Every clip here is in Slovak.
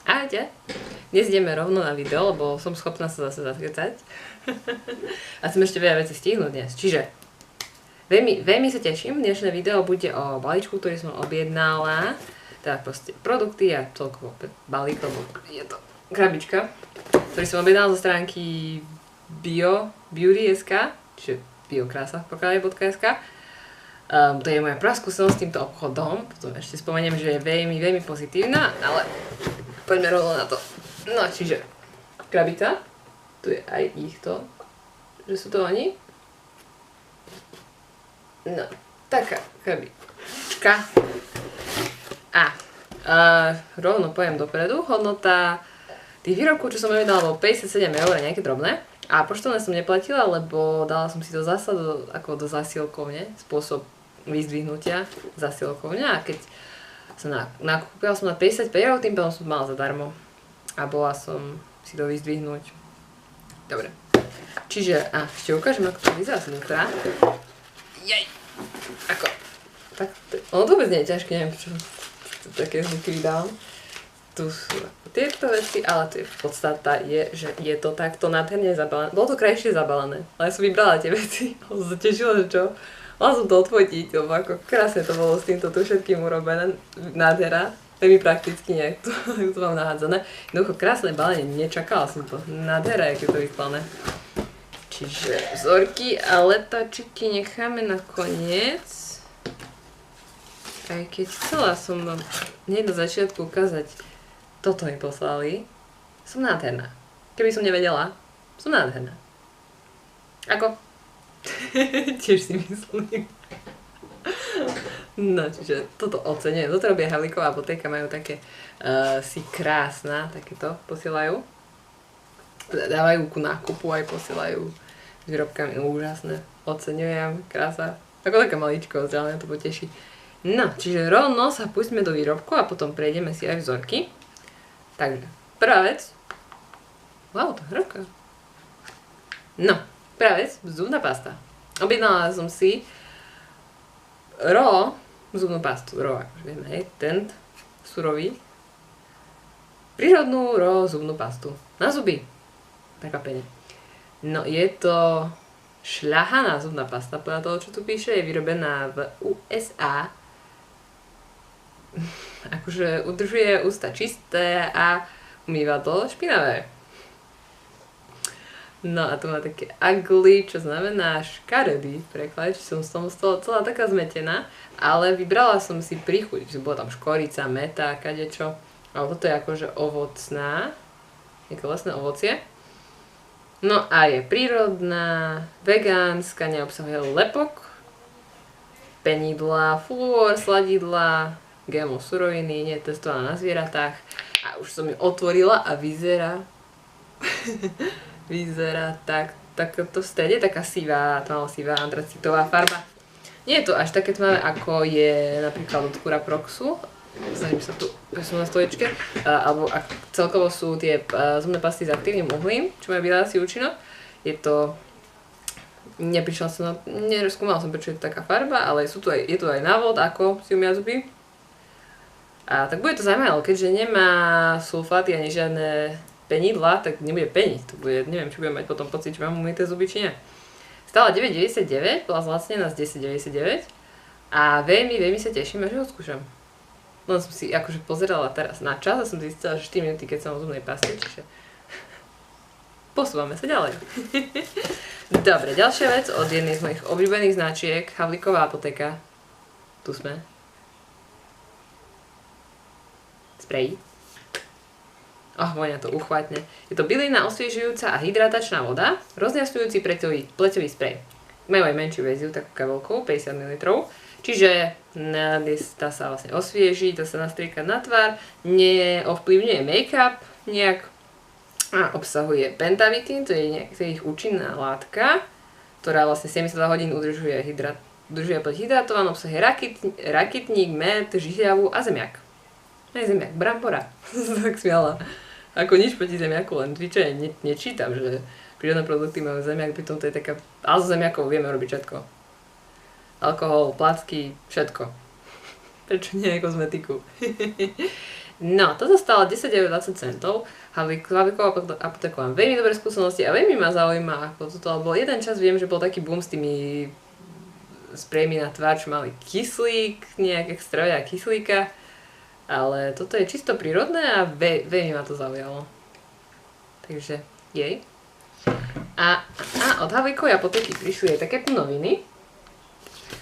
Ahojte. Dnes ideme rovno na video, lebo som schopná sa zase zaskecať. A chcem ešte veľa veci stihnúť dnes. Čiže veľmi sa teším. Dnešné video bude o balíčku, ktorý som objednala. Teda proste produkty a celkovo balík, lebo je to krabička, ktorý som objednala zo stránky Beauty.sk, čiže biokrasa.sk. To je moja prvá skúsenosť s týmto obchodom. Potom ešte spomeniem, že je veľmi pozitívna, ale poďme rovno na to. No, čiže krabica. Tu je aj ich to, že sú to oni. No, taká krabička. Rovno pojem dopredu. Hodnota tých výrobkov, čo som objednala, bolo 57 eur a nejaké drobné. A poštovné som neplatila, lebo dala som si to zasa do zasielkovne, spôsob vyzdvihnutia zasielkovne, a keď som nakúpila som na 55 eur, tým pádom som mala zadarmo a bola som si to vyzdvihnúť. Dobre. Čiže, ešte ukážem, ako to vyzerá znútra. Ako? Tak, ono to vôbec nie je ťažké, neviem, čo také zvuky vydávam. Tu sú tieto veci, ale to je podstata je, že je to takto nádherne zabalené. Bolo to krajšie zabalené, ale som vybrala tie veci. Som sa tešila, že čo? Mala som to odfotiť, lebo ako krásne to bolo s týmto tu všetkým urobené. Nádhera. Veľmi prakticky nejak to mám nahádzané. Jednoducho krásne balenie, nečakala som to. Nádhera, jak je to vyklané. Čiže vzorky a letáčiky necháme na koniec. Aj keď chcela som vám hneď na začiatku ukázať, toto mi poslali. Som nádherná. Keby som nevedela, som nádherná. Ako? Tiež si myslím. No, čiže toto oceňujem. Toto robia Havlíková apotéka, majú také si krásna, takéto posielajú. Dávajú ku nákupu, aj posielajú s výrobkami, úžasné. Oceňujem, krása. Ako taká maličko, zďalene to poteší. No, čiže rovno sa pustíme do výrobku a potom prejdeme si aj vzorky. Takže, prvá vec. Wow, to je hrobka. No, prvá vec, zubná pasta. Objednala som si Ro zubnú pastu. Ro, akože vieme, hej, tent surový. Prírodnú Ro zubnú pastu. Na zuby. Prekvapenie. No, je to šľahaná zubná pasta, podľa toho, čo tu píše, je vyrobená v USA. Akože udržuje ústa čisté a umýva to špinavé. No a tu má také ugly, čo znamená škaredý preklad, čiže som z toho celá taká zmetená, ale vybrala som si príchuť, že bola tam škorica, meta, kadečo, ale toto je akože ovocná, nejaké vlastné ovocie. No a je prírodná, vegánska, neobsahuje lepok, penidla, fluor, sladidla, GMO suroviny, nie je testovaná na zvieratách. A už som ju otvorila a vyzerá takto v strede, taká sivá, tmavosivá antracitová farba. Nie je to až také tmavé, ako je napríklad od Curaproxu. Snažím sa tu presunúť na stoličke. Alebo celkovo sú tie zubné pasty s aktívnym uhlím, čo majú vyhľadací účinok. Je to... Neprišla som na... Nerozkúmala som, prečo je to taká farba, ale je tu aj návod, ako si umývať zuby. A tak bude to zaujímavé, keďže nemá sulfáty ani žiadne penidla, tak nebude peniť. To bude, neviem, či budem mať potom pocit, či mám umyté zuby, či nie. Stála 9,99, bola zlacnená z 10,99 a veľmi sa teším, že ho skúšam. Len som si akože pozerala teraz na čas a som zistila, že 4 minúty, keď som v zubnej paste, čiže posúvame sa ďalej. Dobre, ďalšia vec od jednej z mojich obľúbených značiek, Havlíková apotéka. Tu sme. Sprej. Vonia to uchvatne. Je to bylina osviežujúca a hydratačná voda, rozjasňujúci pleťový sprej. Majú aj menšiu verziu, takú kabelkovú, 50 ml. Čiže tá sa vlastne osvieží, to sa nastrieka na tvár, neovplyvňuje make-up nejak a obsahuje pentavitín, to je ich účinná látka, ktorá vlastne 72 hodín udržuje pleť hydratovanú, obsahuje rakitník, med, žihľavu a zemiak. Aj zemiak, brambora. Tak smiala. Ako nič proti zemiaku, len zvyčajne nečítam, že prírodné produkty majú zemiak, pritom to je taká... Ale zo zemiakov vieme robiť všetko. Alkohol, placky, všetko. Prečo nie aj kozmetiku? No, toto stálo 10,20 €. Havlíková apotéka mám veľmi dobré skúsenosti a veľmi ma zaujíma, ako toto, lebo jeden čas viem, že bol taký boom s tými sprejmi na tvár, čo mali kyslík, nejak extra veľa kyslíka, ale toto je čisto prírodné a veľmi ma to zaujalo. Takže jej. A od Havlíkovej apotéky prišli aj takéto noviny.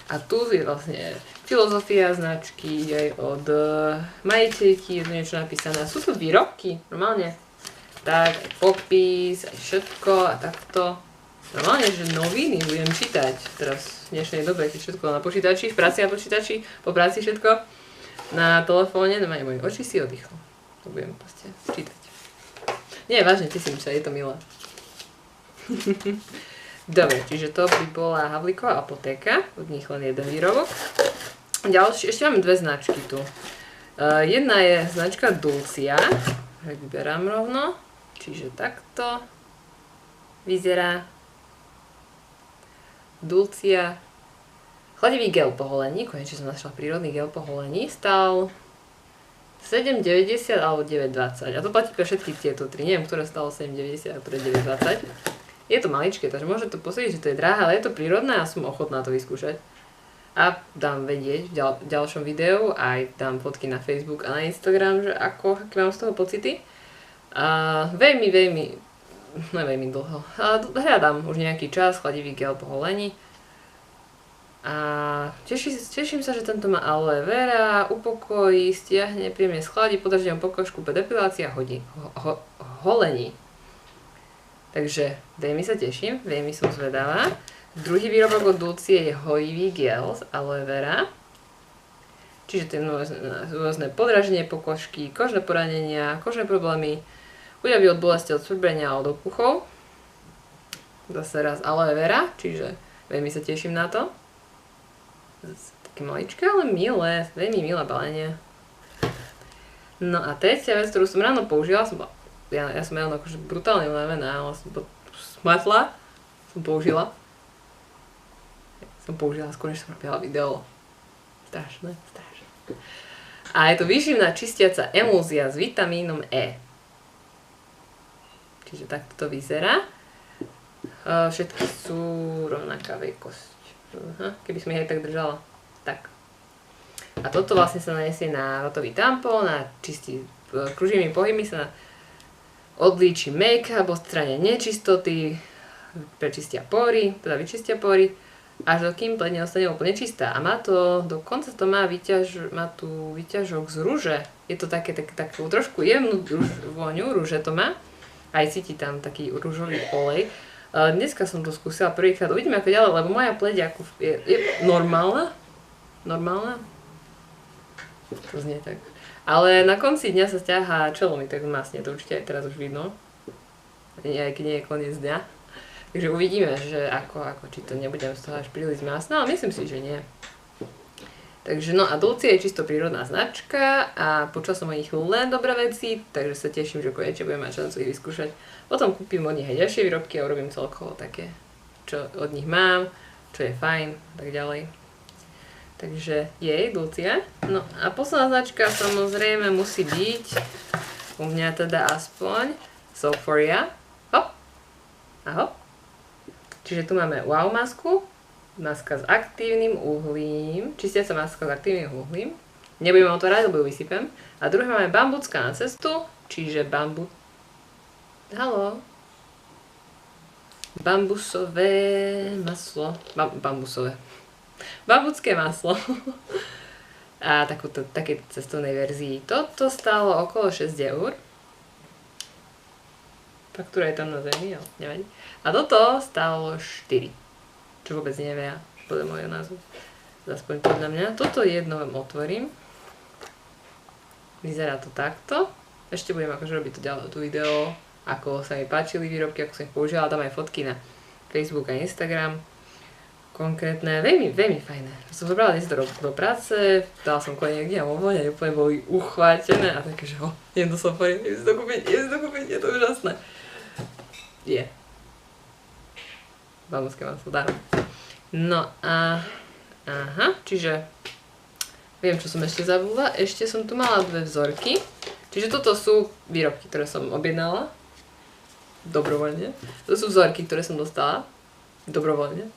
A tu je vlastne filozofia značky, aj od majiteľky je tu niečo napísané. Sú tu výrobky, normálne. Tak, aj popis, aj všetko a takto. Normálne, že noviny budem čítať teraz v dnešnej dobe, keď všetko na počítači, v práci na počítači, po práci všetko. Na telefóne, no aj moje oči si oddychlo. To budem proste čítať. Nie, vážne, teším sa, je to milé. Dobre, čiže to by bola Havlíková apotéka, od nich len jeden výrobok. Ďalšie, ešte máme dve značky tu. Jedna je značka Dulcia, vyberám rovno, čiže takto vyzerá Dulcia. Chladivý gel po holení, konečne som našla prírodný gel po holení, stál 7,90 alebo 9,20. A to platí pre všetky tieto tri, neviem, ktoré stalo 7,90 a ktoré 9,20. Je to maličké, takže môže to posúdiť, že to je drahé, ale je to prírodné a som ochotná to vyskúšať. A dám vedieť v ďalšom videu, aj dám fotky na Facebook a na Instagram, že aké mám z toho pocity. A veľmi dlho. Hľadám už nejaký čas, chladivý gel po holení. A teším sa, že tento má aloe vera, upokojí, stiahne, príjemne schladí, podrží vám pokožku po depilácii a holení. Takže veľmi sa teším, veľmi som zvedavá. Druhý výrobok od Dulcie je hojivý gel z aloe vera. Čiže to je rôzne podraženie pokožky, kožné poranenia, kožné problémy, úľavy od bolesti, od svrbenia a od opuchov. Zase raz aloe vera, čiže veľmi sa teším na to. Také maličké, ale milé, veľmi milé balenie. No a tretia vec, ktorú som ráno použila, ja som ráno akože brutálne unavená, ale som smatla, som použila skôr, než som robila video. Strašné. A je to výživná čistiaca emúzia s vitamínom E. Čiže takto to vyzerá. Všetky sú rovnaká veľkosť. Keby som ich aj tak držala. Tak. A toto vlastne sa naniesie na rotový tampón, na čistí kružnými pohybmi sa odlíči make-up, odstránia nečistoty, prečistia pory, teda vyčistia pory, až dokým pleť neostane úplne čistá. A dokonca to má tu výťažok z rúže. Je to takú trošku jemnú vôňu, rúže to má. Aj cíti tam taký rúžový olej. Dneska som to skúsila prvýkrát, uvidíme ako ďalej, lebo moja pleť je normálna. Normálna? To znie tak. Ale na konci dňa sa stiaha čelo mi tak masne, to určite aj teraz už vidno. Aj keď nie je koniec dňa. Takže uvidíme, že či to nebudem z toho až príliš masné, ale myslím si, že nie. Takže no a Dulcia je čisto prírodná značka a počula som o nich len dobré veci, takže sa teším, že konečne budem mať šancu ich vyskúšať. Potom kúpim od nich aj ďalšie výrobky a urobím celkovo také, čo od nich mám, čo je fajn, tak ďalej. Takže jej, Dulcia. No a posledná značka samozrejme musí byť, u mňa teda aspoň, Soforia. Hop. A hop. Čiže tu máme wow masku, maska s aktívnym uhlím, čistiaca maska s aktívnym uhlím. Nebudem otvárať, lebo ju vysypem. A druhé máme bambucká na cestu, čiže bambusové maslo. Bambucké maslo. A také cestovnej verzii. Toto stálo okolo 6 €. Faktúra je tam na zemi, ale nevadí. A toto stálo 4. Čo vôbec nie je veľa, podľa môjho názvu. Aspoň podľa mňa. Toto jedno vám otvorím. Vyzerá to takto. Ešte budem akože robiť to video, ako sa mi páčili výrobky, ako som ich použila. Dám aj fotky na Facebook a Instagram. Konkrétne, veľmi fajné. Som zobrala dnes do práce, dala som koniek niekde a voňať, úplne boli uchvátené a také, že idem do Sofy, idem si to kúpiť, je to úžasné. Je. Bambuské maslo, dá. No a čiže Viem, čo som ešte zabudla. Ešte som tu mala 2 vzorky. Čiže toto sú výrobky, ktoré som objednala. Dobrovoľne. To sú vzorky, ktoré som dostala. Dobrovoľne.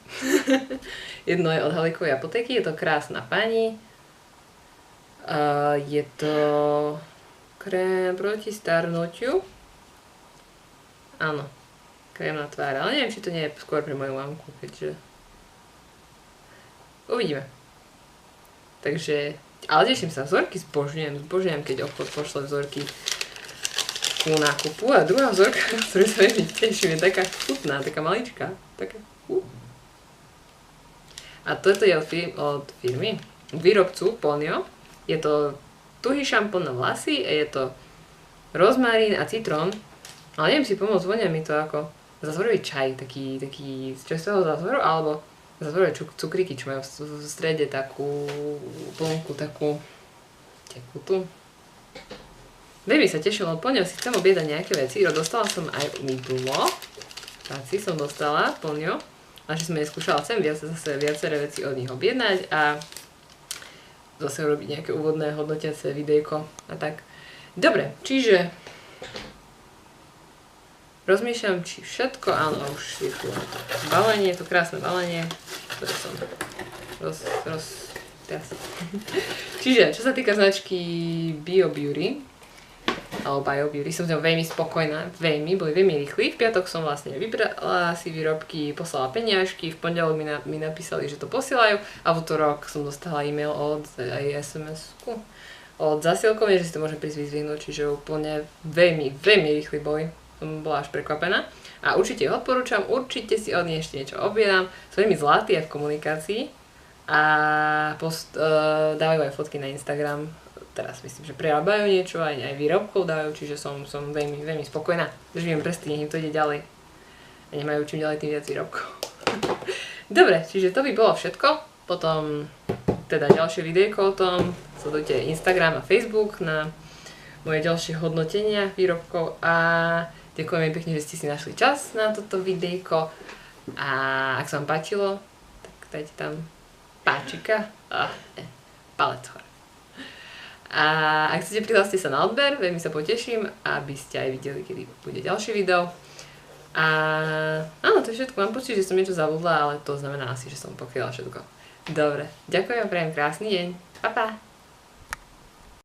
Jedno je od Halikovej apotéky. Je to krásna pani. Je to krém proti starnutiu. Áno. Krém na tvár. Ale neviem, či to nie je skôr pre moju mamku, keďže... Uvidíme. Takže... Ale teším sa. Vzorky zbožňujem, keď obchod pošle vzorky ku nákupu. A druhá vzorka, ktorú sa veľmi teším, je taká chutná, taká maličká. Taká... A toto je od firmy, výrobcu Ponyo. Je to tuhý šampón na vlasy, je to rozmarín a citrón. Ale neviem si pomôcť, vonia mi to ako zázvorový čaj, taký z čerstvého zázvoru, alebo zázvorové cukríky, čo majú v strede takú plnku, takú tekutú. Veľmi sa teším, lebo Ponyo si chcem objednať nejaké veci. Dostala som aj mydlo. Táci som dostala Ponyo. A že som neskúšala, chcem zase viaceré veci od nich objednať a zase urobiť nejaké úvodné hodnotiace videjko a tak. Dobre, čiže rozmýšľam, či všetko, áno, už je tu balenie, to krásne balenie, ktoré som Čiže, čo sa týka značky BioBeauty, alebo BioBeauty, som s ňou veľmi spokojná, boli veľmi rýchli. V piatok som vlastne vybrala si výrobky, poslala peniažky, v pondelok mi napísali, že to posielajú a v utorok som dostala e-mail aj SMS-ku od zasielkovne, že si to môžem prísť vyzvihnúť, čiže úplne veľmi rýchli boli. Som bola až prekvapená. A určite ich odporúčam, určite si od nej ešte niečo objednám. Sú veľmi zlatí aj v komunikácii a dávajú aj fotky na Instagram. Teraz myslím, že prerábajú niečo, aj výrobkov dávajú, čiže som veľmi spokojná. Držím prsty, nech im to ide ďalej. A nemajú čím ďalej tým viac výrobkov. Dobre, čiže to by bolo všetko. Potom teda ďalšie videjko o tom. Sledujte Instagram a Facebook na moje ďalšie hodnotenia výrobkov a ďakujem pekne, že ste si našli čas na toto videjko. A ak sa vám páčilo, tak dajte tam páčika a palec hore. A ak chcete, prihláste sa na odber, veľmi sa poteším, aby ste aj videli, kedy bude ďalšie video. A áno, to je všetko, mám pocit, že som niečo zabudla, ale to znamená asi, že som pokryla všetko. Dobre, ďakujem, prajem krásny deň. Pa, pa!